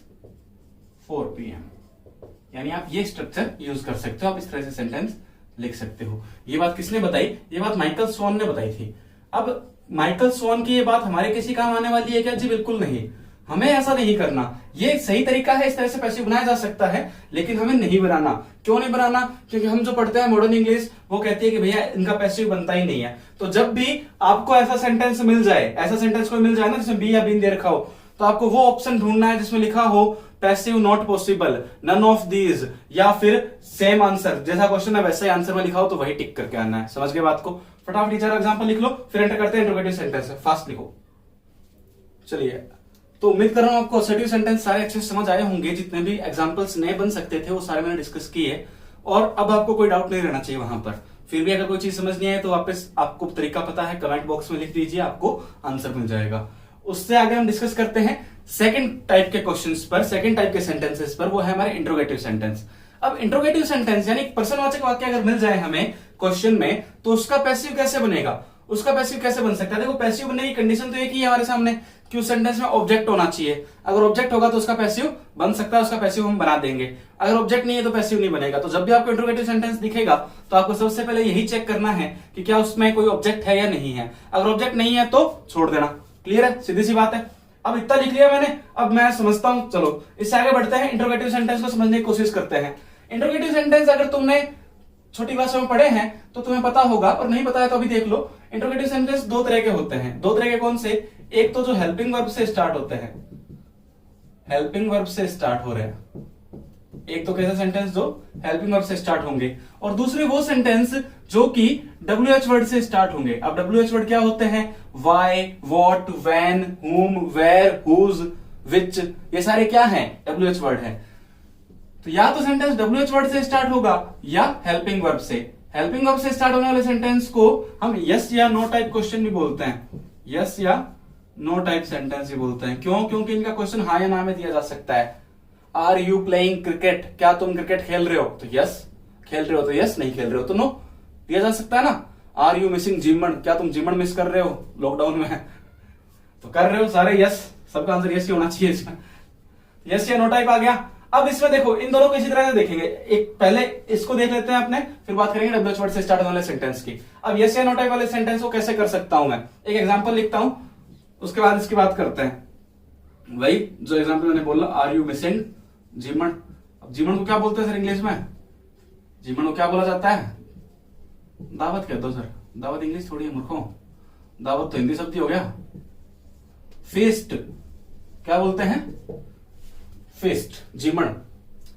4 PM। यानी आप ये स्ट्रक्चर यूज कर सकते हो, आप इस तरह से सेंटेंस लिख सकते हो। ये बात किसने बताई, ये बात माइकल स्वॉन ने बताई थी। अब माइकल स्वॉन की ये बात हमारे किसी काम आने वाली है क्या, जी बिल्कुल नहीं। हमें ऐसा नहीं करना, ये सही तरीका है, इस तरह से पैसिव बनाया जा सकता है, लेकिन हमें नहीं बनाना। क्यों नहीं बनाना, क्योंकि हम जो पढ़ते हैं मॉडर्न इंग्लिश, वो कहती है कि भैया इनका पैसिव बनता ही नहीं है। तो जब भी आपको ऐसा सेंटेंस मिल जाए, ऐसा सेंटेंस कोई मिल जाए ना जिसमें बी या बीन दे रखा हो, तो आपको वो ऑप्शन ढूंढना है जिसमें लिखा हो passive not possible, none of these, या फिर सेम आंसर, जैसा क्वेश्चन है वैसा ही आंसर में लिखा हो तो वही टिक करके आना है। समझ गए बात को। फटाफट टीचर एग्जांपल लिख लो, फिर एंटर करते हैं इंट्रोगेटिव सेंटेंस। फास्ट लिखो। चलिए, तो उम्मीद कर रहा हूं आपको असर्टिव सेंटेंस सारे अच्छे से समझ आए होंगे। जितने भी एग्जांपल्स नए बन सकते थे वो सारे मैंने डिस्कस किए, और अब आपको कोई डाउट नहीं रहना चाहिए वहां पर। फिर भी अगर कोई चीज समझ नहीं आए तो वापस आपको तरीका पता है, कमेंट बॉक्स में लिख दीजिए, आपको आंसर मिल जाएगा। उससे आगे हम डिस्कस करते हैं सेकंड टाइप के क्वेश्चंस पर, सेकंड टाइप के सेंटेंसेस पर, वो है हमारे इंट्रोगेटिव सेंटेंस। अब इंट्रोगेटिव सेंटेंस यानी प्रश्नवाचक वाक्य अगर मिल जाए हमें क्वेश्चन में, तो उसका पैसिव कैसे बनेगा, उसका पैसिव कैसे बन सकता है। देखो पैसिव बनने की कंडीशन तो एक ही है हमारे सामने कि उस सेंटेंस में ऑब्जेक्ट होना चाहिए। अगर ऑब्जेक्ट होगा तो उसका पैसिव बन सकता है, उसका पैसिव हम बना देंगे। अगर ऑब्जेक्ट नहीं है तो पैसिव नहीं बनेगा। तो जब भी आपको इंट्रोगेटिव सेंटेंस दिखेगा तो आपको सबसे पहले यही चेक करना है कि क्या उसमें कोई ऑब्जेक्ट है या नहीं है। अगर ऑब्जेक्ट नहीं है तो छोड़ देना। क्लियर है, सीधी सी बात है। अब इतना लिख लिया मैंने, अब मैं समझता हूं, चलो इससे आगे बढ़ते हैं, इंट्रोगेटिव सेंटेंस को समझने की कोशिश करते हैं। इंट्रोगेटिव सेंटेंस अगर तुमने छोटी क्लास में पढ़े हैं तो तुम्हें पता होगा, और नहीं पता है तो अभी देख लो। इंट्रोगेटिव सेंटेंस दो तरह के होते हैं। दो तरह के कौन से? एक तो जो हेल्पिंग वर्ब से स्टार्ट होते हैं, हेल्पिंग वर्ब से स्टार्ट हो रहे हैं, एक तो कैसे सेंटेंस जो हेल्पिंग वर्ब से स्टार्ट होंगे, और दूसरे वो सेंटेंस जो कि WH वर्ड से स्टार्ट होंगे। अब WH वर्ड क्या होते हैं? वाई, वॉट, वैन, हुम, वेयर, हुज, विच, ये सारे क्या हैं? WH वर्ड है। तो या तो सेंटेंस WH वर्ड से स्टार्ट होगा या हेल्पिंग वर्ब से। हेल्पिंग वर्ब से स्टार्ट होने वाले सेंटेंस को हम यस या नो टाइप क्वेश्चन भी बोलते हैं। यस या नो टाइप सेंटेंस भी बोलते हैं। क्यों? क्योंकि इनका क्वेश्चन हाँ या ना में दिया जा सकता है। Are you playing cricket? क्या तुम क्रिकेट खेल रहे हो? तो यस। खेल रहे हो तो यस, नहीं खेल रहे हो तो नो, दिया जा सकता है ना। आर यू मिसिंग जिमन? क्या तुम जिमन मिस कर रहे हो लॉकडाउन में? तो कर रहे हो, सारे यस, सबका आंसर यस ही होना चाहिए इसमें। यस या नो टाइप आ गया। अब इसमें देखो, इन दोनों को इसी तरह से देखेंगे। एक पहले इसको देख लेते हैं अपने, फिर बात करेंगे WH वर्ड से स्टार्ट होने वाले सेंटेंस की। अब यस या नो टाइप वाले सेंटेंस को कैसे कर सकता हूं मैं? एक एग्जांपल लिखता हूं, उसके बाद इसकी बात करते हैं। वही जो एग्जांपल मैंने बोला, आर यू मिसिंग जिमन। अब जिमन को क्या बोलते हैं सर इंग्लिश में? जिमन को क्या बोला जाता है? दावत कह दो सर। दावत इंग्लिश थोड़ी है मूर्खों, दावत तो हिंदी शब्द ही हो गया। फेस्ट क्या बोलते हैं? फेस्ट, जिमन।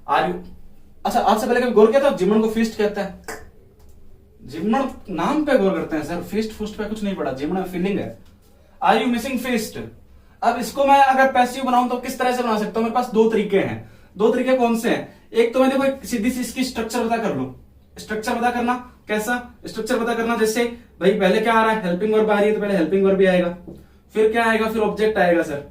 आर यू, अच्छा आज से पहले कभी गौर किया था जिमन को फेस्ट कहता है? जिमन नाम पे गौर करते हैं सर, फेस्ट फुस्ट पे कुछ नहीं पड़ा। जिमन फीलिंग है। Are you missing fest. अब इसको मैं अगर पैसिव बनाऊं तो किस तरह से बना सकता हूं? मेरे पास दो तरीके हैं। दो तरीके कौन से हैं? एक तो मैं देखो सीधी सी इसकी स्ट्रक्चर पता कर लूं। स्ट्रक्चर पता करना कैसा? स्ट्रक्चर पता करना जैसे भाई पहले क्या आ रहा है? हेल्पिंग वर्ब आ रही है तो पहले हेल्पिंग वर्ब भी आएगा, फिर क्या आएगा? फिर ऑब्जेक्ट आएगा सर।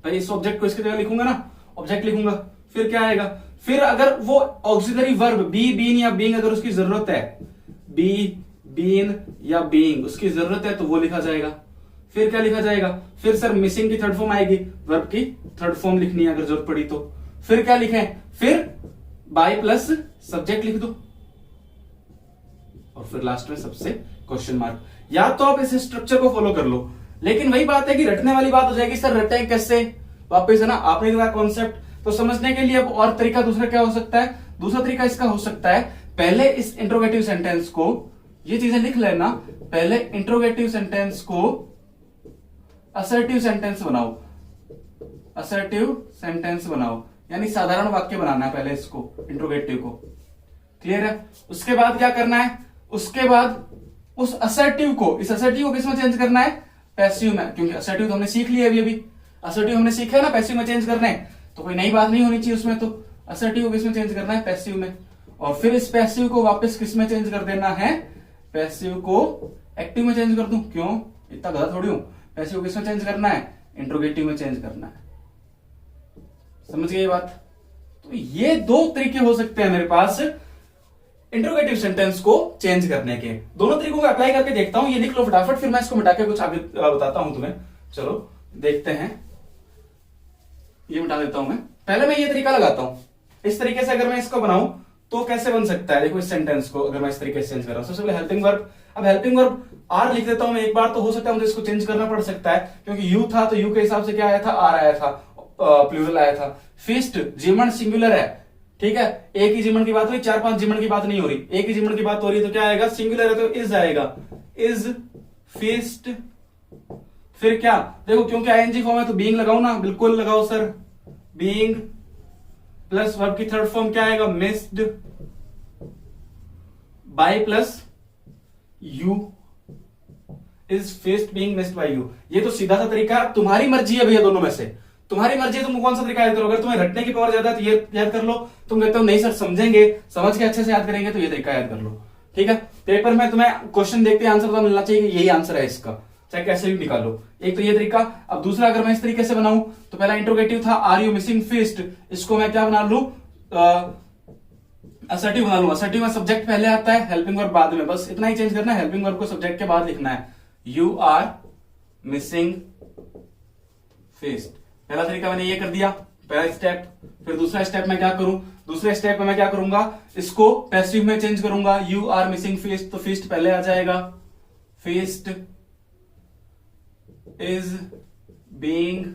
भाई इस ऑब्जेक्ट को इसकी जगह लिखूंगा ना, ऑब्जेक्ट लिखूंगा, फिर क्या आएगा? फिर अगर वो ऑक्सिलरी वर्ब बी, बीन या बीइंग अगर उसकी जरूरत है, बी, बीन या बीइंग उसकी जरूरत है तो वो लिखा जाएगा। फिर क्या लिखा जाएगा? फिर सर मिसिंग की थर्ड फॉर्म आएगी, वर्ब की थर्ड फॉर्म लिखनी है अगर जरूरत पड़ी तो। फिर क्या लिखें? फिर बाय प्लस सब्जेक्ट लिख दो, और फिर लास्ट में सबसे क्वेश्चन मार्क। या तो आप इस स्ट्रक्चर को फॉलो कर लो, लेकिन वही बात है कि रटने वाली बात हो जाएगी। सर रटे कैसे? वापस है ना, आपने दिया कॉन्सेप्ट, तो समझने के लिए अब और तरीका दूसरा क्या हो सकता है? दूसरा तरीका इसका हो सकता है, पहले इस इंट्रोगेटिव सेंटेंस को, ये चीजें लिख लेना, पहले इंट्रोगेटिव सेंटेंस को असर्टिव सेंटेंस बनाओ। असर्टिव सेंटेंस बनाओ, यानी साधारण वाक्य बनाना है पहले इसको, इंट्रोगेटिव को। क्लियर है? उसके बाद क्या करना है? उसके बाद उस असर्टिव को, इस असर्टिव को किसमें चेंज करना है? पैसिव में, क्योंकि असर्टिव तो हमने सीख लिया अभी। असर्टिव हमने सीखा है ना, पैसिव में चेंज करना है, तो कोई नई बात नहीं होनी चाहिए उसमें। तो असर्टिव को किसमें चेंज करना है? पैसिव में। और फिर इस पैसिव को वापस किसमें चेंज कर देना है? पैसिव को एक्टिव में चेंज कर दूं? क्यों, इतना गलत थोड़ी हूं। पैसिव को किसमें चेंज करना है? इंट्रोगेटिव में चेंज करना है। समझ गए ये बात? तो ये दो तरीके हो सकते हैं मेरे पास इंट्रोगेटिव सेंटेंस को चेंज करने के। दोनों तरीकों को अप्लाई करके देखता हूं। ये लिख लो फटाफट, फिर मैं इसको मिटा के कुछ आगे बताता हूं तुम्हें। चलो देखते हैं। ये मिटा देता हूं मैं। पहले मैं ये तरीका लगाता हूं। इस तरीके से अगर मैं इसको बनाऊं तो कैसे बन सकता है? देखो इस सेंटेंस को अगर मैं इस तरीके से चेंज कर रहा हूं, सबसे पहले हेल्पिंग वर्ब। अब हेल्पिंग वर्ब आर लिख देता हूं मैं एक बार, तो हो सकता है मुझे इसको चेंज करना पड़ सकता है, क्योंकि यू था तो यू के हिसाब से क्या आया था? आर आया था, प्लूरल आया था। फीस्ट, जिमन सिंगुलर है, ठीक है, एक ही जिमन की बात हुई, 4-5 जिमन की बात नहीं हो रही, एक ही जिमन की बात हो रही है, तो क्या आएगा? सिंगुलर है तो इज आएगा, इज फीस्ट। फिर क्या? देखो क्योंकि आईएनजी फॉर्म है तो बीइंग लगाओ ना, बिल्कुल लगाओ सर। बीइंग प्लस वर्ब की थर्ड फॉर्म क्या आएगा? Missed, by plus you, is fest being missed by you. ये तो सीधा सा तरीका, तुम्हारी मर्जी है भैया, दोनों में से तुम्हारी मर्जी है, तुम कौन सा तरीका याद करो। अगर तुम्हें रटने की पावर ज्यादा है तो ये याद कर लो, तुम कहते हो नहीं सर समझेंगे, समझ के अच्छे से याद करेंगे, तो ये तरीका याद कर लो, ठीक है। पेपर में तुम्हें क्वेश्चन देखते आंसर तो मिलना चाहिए यही आंसर है इसका, चाहे कैसे भी निकालो। एक तो ये तरीका। अब दूसरा अगर मैं इस तरीके से बनाऊं तो पहला इंट्रोगेटिव था आर यू मिसिंग फीस्ट, इसको मैं क्या बना लू? असर्टिव बना लू। असर्टिव में सब्जेक्ट पहले आता है, हेल्पिंग वर्ब बाद में, बस इतना ही चेंज करना है, हेल्पिंग वर्ब को सब्जेक्ट के बाद लिखना है। You are missing feast. पहला तरीका मैंने ये कर दिया, पहला स्टेप। फिर दूसरा स्टेप में क्या करूं? दूसरे स्टेप में मैं क्या करूंगा? इसको पैसिव में चेंज करूंगा। यू आर मिसिंग फीस्ट, तो फीस्ट पहले आ जाएगा। फीस्ट इज बीइंग,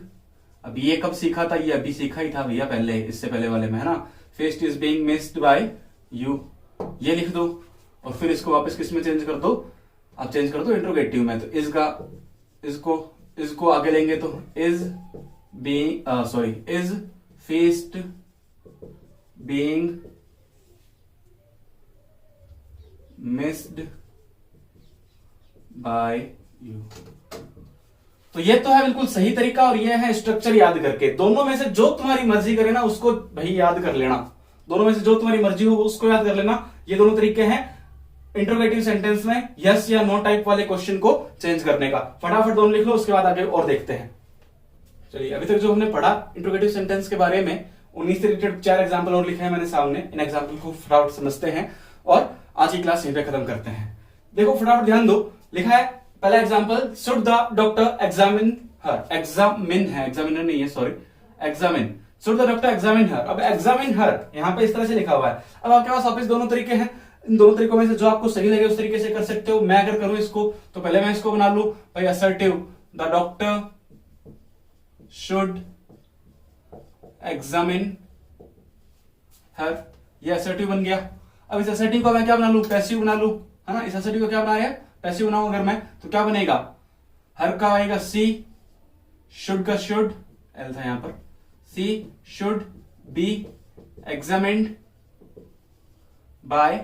अब ये कब सीखा था? ये अभी सीखा ही था भैया, पहले, इससे पहले वाले में, है ना। Feast is being missed by you, ये लिख दो और फिर इसको वापस किस में चेंज कर दो, आप चेंज कर दो इंट्रोगेटिव में। तो इज का इसको आगे लेंगे तो is being sorry is feast being missed by you. तो ये तो है बिल्कुल सही तरीका और ये है स्ट्रक्चर याद करके। दोनों में से जो तुम्हारी मर्जी करे ना उसको भाई याद कर लेना, दोनों में से जो तुम्हारी मर्जी हो उसको याद कर लेना। ये दोनों तरीके हैं इंट्रोगेटिव सेंटेंस में यस या नो टाइप वाले क्वेश्चन को चेंज करने का। फटाफट दोनों लिख लो, उसके बाद आगे और देखते हैं। चलिए, अभी तक जो हमने पढ़ा इंट्रोगेटिव सेंटेंस के बारे में, 19 से रिलेटेड 4 एग्जाम्पल और लिखे हैं मैंने सामने। इन एग्जाम्पल को फटाफट समझते हैं और आज की क्लास यहीं पे खत्म करते हैं। देखो फटाफट ध्यान दो, लिखा है पहला example, should the doctor examine her. Examine है, एग्जामिनर नहीं है, sorry, examine. Should the doctor examine her. अब एग्जामिन हर यहाँ पे इस तरह से लिखा हुआ है। अब आपके पास वापस दोनों तरीके हैं, इन दोनों तरीकों में से जो आपको सही लगे उस तरीके से कर सकते हो। मैं अगर करूं इसको तो पहले मैं इसको बना लूं भाई assertive, the doctor should examine her, ये असर्टिव बन गया। अब इस असर्टिव को मैं क्या बना लूं, पैसिव बना लूं, है ना। इस असर्टिव को क्या बनाया, पैसिव बनाऊं अगर मैं, तो क्या बनेगा, हर का आएगा सी, शुड का शुड, एल था यहां पर, she should be examined by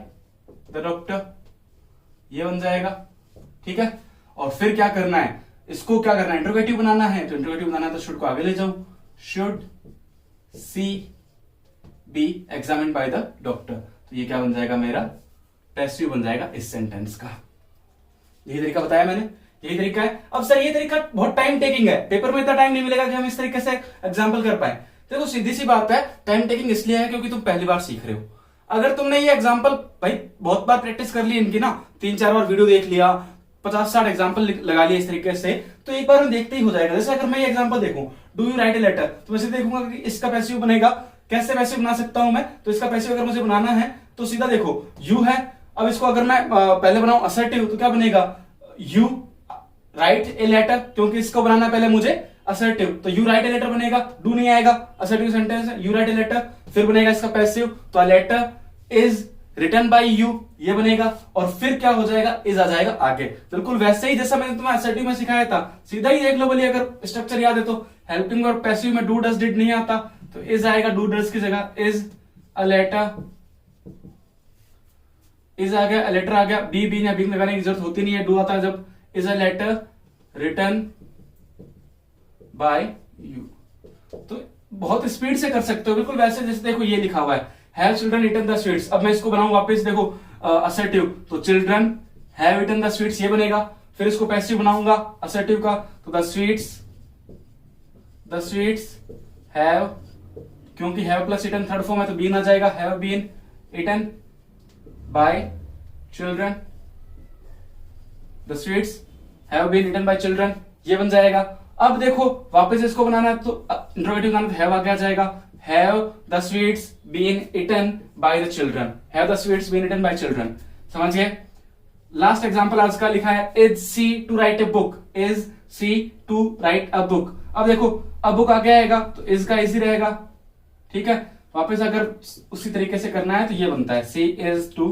the doctor, ये बन जाएगा। ठीक है, और फिर क्या करना है, इसको क्या करना है, इंट्रोगेटिव बनाना है। तो इंट्रोगेटिव बनाना है तो शुड को आगे ले जाऊं, should she be examined by the doctor. तो ये क्या बन जाएगा, मेरा पैसिव बन जाएगा इस सेंटेंस का। यही तरीका बताया मैंने, यही तरीका है। अब सर ये तरीका बहुत टाइम टेकिंग है, पेपर में इतना टाइम नहीं मिलेगा कि हम इस तरीके से एग्जाम्पल कर पाए। देखो सीधी सी बात है, टाइम टेकिंग इसलिए है क्योंकि तुम पहली बार सीख रहे हो। अगर तुमने ये एग्जाम्पल भाई बहुत बार प्रैक्टिस कर ली इनकी ना, 3-4 बार वीडियो देख लिया, 50-60 एग्जाम्पल लगा लिया इस तरीके से, तो एक बार में देखते ही हो जाएगा। जैसे अगर मैं ये एग्जाम्पल देखूं, do you write a letter, तो मैं सीधे देखूंगा कि इसका पैसिव बनेगा। कैसे पैसिव बना सकता हूं मैं, तो इसका पैसिव अगर मुझे बनाना है तो सीधा देखो यू है। अब इसको अगर मैं पहले बनाऊं असर्टिव, तो क्या बनेगा, यू राइट ए लेटर, क्योंकि इसको बनाना पहले मुझे असर्टिव, तो यू राइट ए लेटर बनेगा, डू नहीं आएगा, असर्टिव सेंटेंस है, यू राइट ए लेटर। फिर बनेगा इसका पैसिव, तो a letter is written by you, ये बनेगा। और फिर क्या हो जाएगा, इज आ जाएगा आगे, बिल्कुल वैसे ही जैसा मैंने तुम्हें असर्टिव में सिखाया था। सीधा ही देख लो, बोलिए अगर स्ट्रक्चर याद है तो। हेल्पिंग और पैसिव में डू डज डिड नहीं आता, तो इज आएगा डू डज की जगह, इज अ लेटर, इज आ गया, लेटर आ गया, बी बी या बी लगाने की जरूरत होती नहीं है, डू आता है जब। Is a letter written by you. तो बहुत स्पीड से कर सकते हो, बिल्कुल वैसे जैसे देखो ये लिखा हुआ है, have children eaten the sweets. अब मैं इसको बनाऊं वापस, देखो असर्टिव, तो children have eaten the sweets, ये बनेगा। फिर इसको पैसिव बनाऊंगा असर्टिव का, तो द स्वीट्स हैव, क्योंकि have plus eaten third form है तो बीन आ जाएगा, have been eaten by children, the sweets have been eaten by children, ये बन जाएगा। अब देखो वापस इसको बनाना है तो इंट्रोगेटिव बनाना, तो हैव आ गया जाएगा, have the sweets been eaten by the children, have the sweets been eaten by children. समझ गए। लास्ट एग्जांपल आज का लिखा है, is she to write a book, is she to write a book. अब देखो अब बुक आगे आएगा तो इज का इजी रहेगा। ठीक है, वापस अगर उसी तरीके से करना है तो ये बनता है, she is to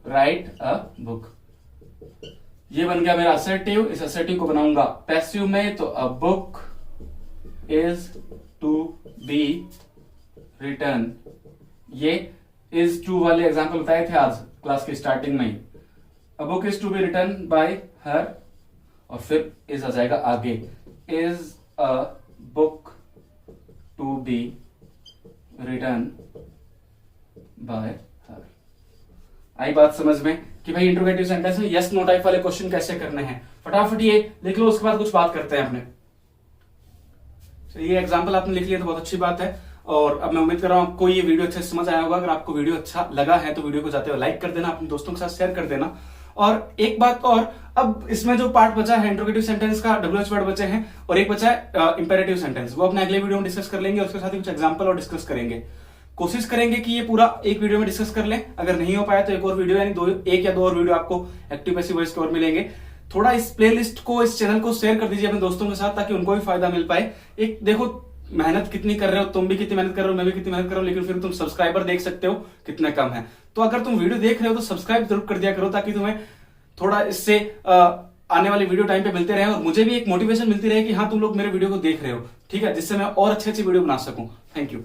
write a book, ये बन गया मेरा असर्टिव। इस असर्टिव को बनाऊंगा पैसिव में, तो a book is to be return. ये इज टू वाले एग्जांपल बताए थे आज क्लास की स्टार्टिंग में ही। A book is to be return by her, और फिर इज आ जाएगा आगे, is a book to be return by her. आई बात समझ में कि भाई इंट्रोगेटिव सेंटेंस में यस नो टाइप वाले क्वेश्चन कैसे करने हैं। फटाफट ये लिख लो, उसके बाद कुछ बात करते हैं अपने। तो ये एग्जांपल आपने लिख लिया तो बहुत अच्छी बात है, और अब मैं उम्मीद कर रहा हूं आपको ये वीडियो अच्छे से समझ आया होगा। अगर आपको वीडियो अच्छा लगा है तो वीडियो को जाते हुए लाइक कर देना, अपने दोस्तों के साथ शेयर कर देना। और एक बात और, अब इसमें जो पार्ट बचा है इंट्रोगेटिव सेंटेंस का, WH वर्ड बचे हैं और एक बचा है इंपेरेटिव सेंटेंस, वो अपने अगले वीडियो में डिस्कस कर लेंगे। उसके साथ ही कुछ एग्जांपल और डिस्कस करेंगे। कोशिश करेंगे कि ये पूरा एक वीडियो में डिस्कस कर लें। अगर नहीं हो पाया तो एक और वीडियो, यानी एक या दो और वीडियो आपको एक्टिव पैसिव वॉइस के और मिलेंगे। थोड़ा इस प्लेलिस्ट को, इस चैनल को शेयर कर दीजिए अपने दोस्तों के साथ, ताकि उनको भी फायदा मिल पाए। एक देखो मेहनत कितनी कर रहे हो, तुम भी कितनी मेहनत कर रहे हो, मैं भी कितनी मेहनत कर रहा हूं, लेकिन फिर तुम सब्सक्राइबर देख सकते हो कितने कम है। तो अगर तुम वीडियो देख रहे हो तो सब्सक्राइब जरूर कर दिया करो, ताकि तुम्हें थोड़ा इससे आने वाली वीडियो टाइम पे मिलते रहे और मुझे भी एक मोटिवेशन मिलती रहे कि हाँ तुम लोग मेरे वीडियो को देख रहे हो, ठीक है, जिससे मैं और अच्छी अच्छी वीडियो बना सकूं। Thank you.